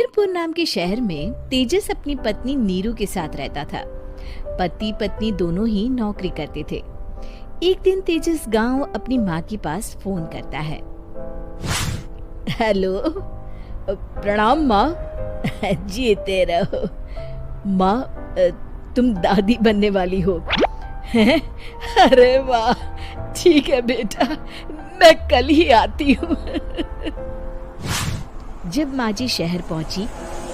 मीरपुर नाम के शहर में तेजस अपनी पत्नी नीरू के साथ रहता था। पति पत्नी दोनों ही नौकरी करते थे। एक दिन तेजस गांव अपनी माँ के पास फोन करता है। हेलो, प्रणाम माँ। जीते रहो माँ, तुम दादी बनने वाली हो हैं? अरे वाह, ठीक है बेटा, मैं कल ही आती हूँ। जब माँ जी शहर पहुंची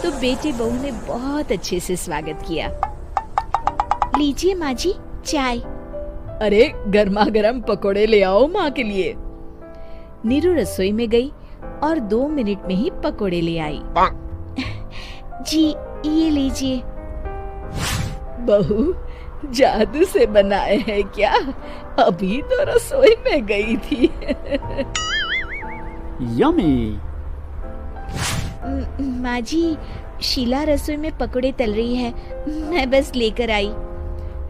तो बेटे बहू ने बहुत अच्छे से स्वागत किया। लीजिए माँ जी चाय। अरे गर्मा गर्म पकोड़े ले आओ माँ के लिए। नीरू रसोई में गई और 2 मिनट में ही पकोड़े ले आई। जी ये लीजिए। बहू जादू से बनाए हैं क्या? अभी तो रसोई में गई थी। यम्मी। माँ जी, शीला रसोई में पकोड़े तल रही है, मैं बस लेकर आई।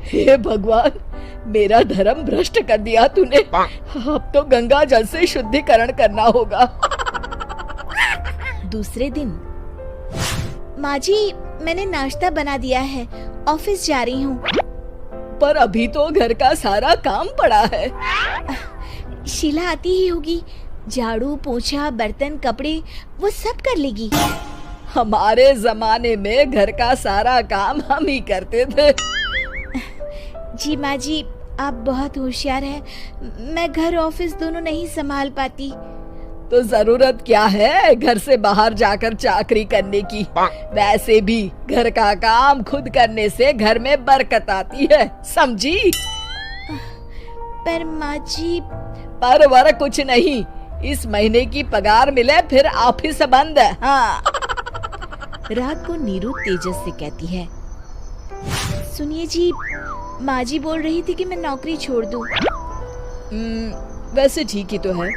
हे भगवान, मेरा धर्म भ्रष्ट कर दिया तूने। अब तो गंगा जल से शुद्धिकरण करना होगा। दूसरे दिन, माँ जी मैंने नाश्ता बना दिया है, ऑफिस जा रही हूँ। पर अभी तो घर का सारा काम पड़ा है। शीला आती ही होगी, झाड़ू पोछा बर्तन कपड़े वो सब कर लेगी। हमारे जमाने में घर का सारा काम हम ही करते थे। जी माँ जी, आप बहुत होशियार हैं, मैं घर ऑफिस दोनों नहीं संभाल पाती। तो जरूरत क्या है घर से बाहर जाकर चाकरी करने की? वैसे भी घर का काम खुद करने से घर में बरकत आती है, समझी? पर माँ जी। पर वर कुछ नहीं, इस महीने की पगार मिले फिर ऑफिस बंद है। हाँ। रात को नीरू तेजस से कहती है, सुनिए जी, माँ जी बोल रही थी कि मैं नौकरी छोड़ दूं। वैसे ठीक ही तो है,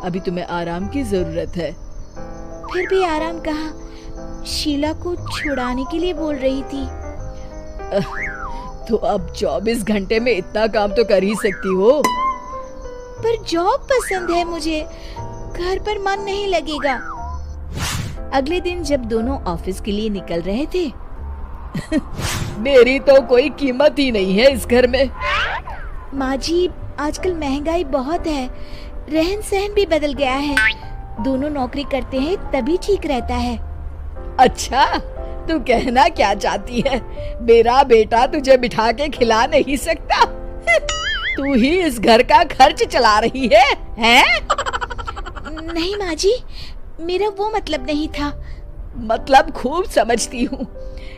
अभी तुम्हें आराम की जरूरत है। फिर भी आराम कहाँ, शीला को छुड़ाने के लिए बोल रही थी। तो अब 24 घंटे में इतना काम तो कर ही सकती हो। पर जॉब पसंद है मुझे, घर पर मन नहीं लगेगा। अगले दिन जब दोनों ऑफिस के लिए निकल रहे थे, मेरी तो कोई कीमत ही नहीं है इस घर में। माँ जी, आजकल महंगाई बहुत है, रहन सहन भी बदल गया है, दोनों नौकरी करते हैं तभी ठीक रहता है। अच्छा, तू कहना क्या चाहती है? मेरा बेटा तुझे बिठा के खिला नहीं सकता? तू ही इस घर का खर्च चला रही है, हैं? नहीं माँ जी, मेरा वो मतलब नहीं था। मतलब खूब समझती हूँ,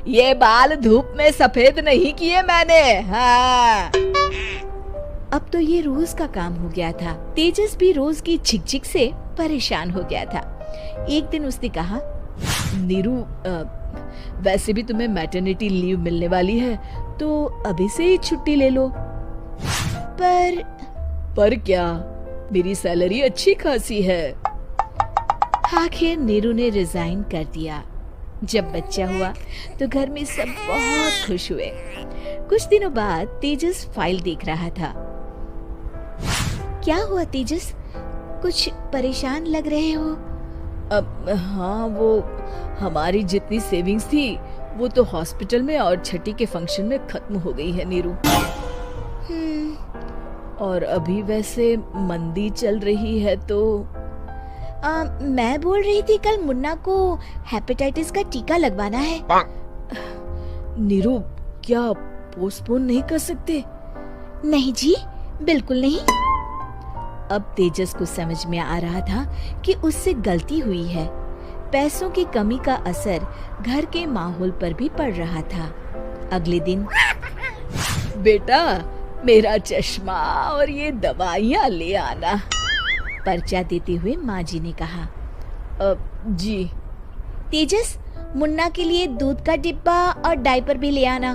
ये बाल धूप में सफेद नहीं किए मैंने। हाँ। अब तो ये रोज का काम हो गया था। तेजस भी रोज की झिकझिक से परेशान हो गया था। एक दिन उसने कहा, नीरू, वैसे भी तुम्हें मैटरनिटी लीव मिलने वाली है, तो अभी से ही छुट्टी ले लो। पर क्या, मेरी सैलरी अच्छी खासी है। आखिर नीरू ने रिजाइन कर दिया। जब बच्चा हुआ तो घर में सब बहुत खुश हुए। कुछ दिनों बाद तेजस फाइल देख रहा था। क्या हुआ तेजस, कुछ परेशान लग रहे हो? हाँ, वो हमारी जितनी सेविंग्स थी वो तो हॉस्पिटल में और छठी के फंक्शन में खत्म हो गई है नीरू। और अभी वैसे मंदी चल रही है तो मैं बोल रही थी कल मुन्ना को हेपेटाइटिस का टीका लगवाना है। नीरू, क्या पोस्टपोन नहीं कर सकते? नहीं जी, बिल्कुल नहीं। अब तेजस को समझ में आ रहा था कि उससे गलती हुई है। पैसों की कमी का असर घर के माहौल पर भी पड़ रहा था। अगले दिन, बेटा मेरा चश्मा और ये दवाइयाँ ले आना, पर्चा देते हुए माँ जी ने कहा। जी। तेजस, मुन्ना के लिए दूध का डिब्बा और डायपर भी ले आना,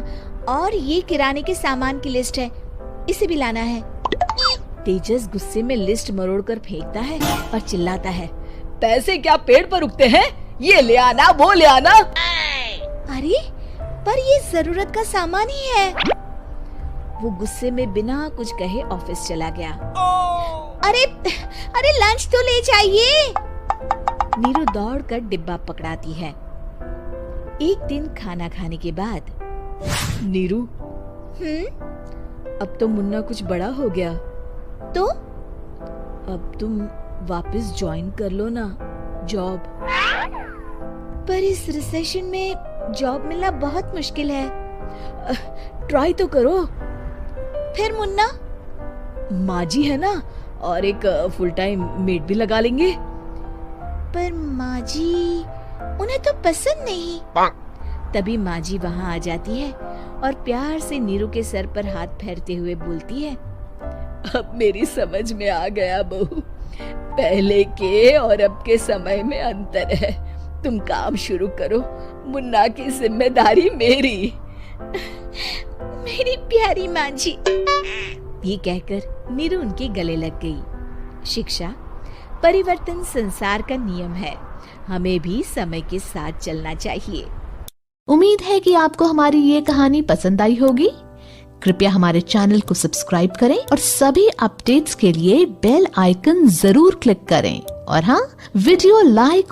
और ये किराने के सामान की लिस्ट है, इसे भी लाना है। तेजस गुस्से में लिस्ट मरोड़कर फेंकता है और चिल्लाता है, पैसे क्या पेड़ पर उगते हैं? ये ले आना, वो ले आना। अरे पर ये जरूरत का सामान ही है। वो गुस्से में बिना कुछ कहे ऑफिस चला गया। अरे लंच तो ले जाइए। नीरू दौड़कर डिब्बा पकड़ाती है। एक दिन खाना खाने के बाद, नीरू, अब तो मुन्ना कुछ बड़ा हो गया, तो अब तुम वापस ज्वाइन कर लो ना जॉब। पर इस रिसेशन में जॉब मिलना बहुत मुश्किल है। ट्राई तो करो। फिर मुन्ना, माँ जी है ना, और एक फुल टाइम मेड भी लगा लेंगे। पर माँ जी, उन्हें तो पसंद नहीं। तभी माँ जी वहाँ आ जाती है और प्यार से नीरू के सर पर हाथ फेरते हुए बोलती है, अब मेरी समझ में आ गया बहू, पहले के और अब के समय में अंतर है। तुम काम शुरू करो, मुन्ना की जिम्मेदारी मेरी। मेरी प्यारी माँ जी, ये कहकर नीरू उनके गले लग गई। शिक्षा, परिवर्तन संसार का नियम है, हमें भी समय के साथ चलना चाहिए। उम्मीद है कि आपको हमारी ये कहानी पसंद आई होगी। कृपया हमारे चैनल को सब्सक्राइब करें और सभी अपडेट्स के लिए बेल आइकन जरूर क्लिक करें। और हाँ, वीडियो लाइक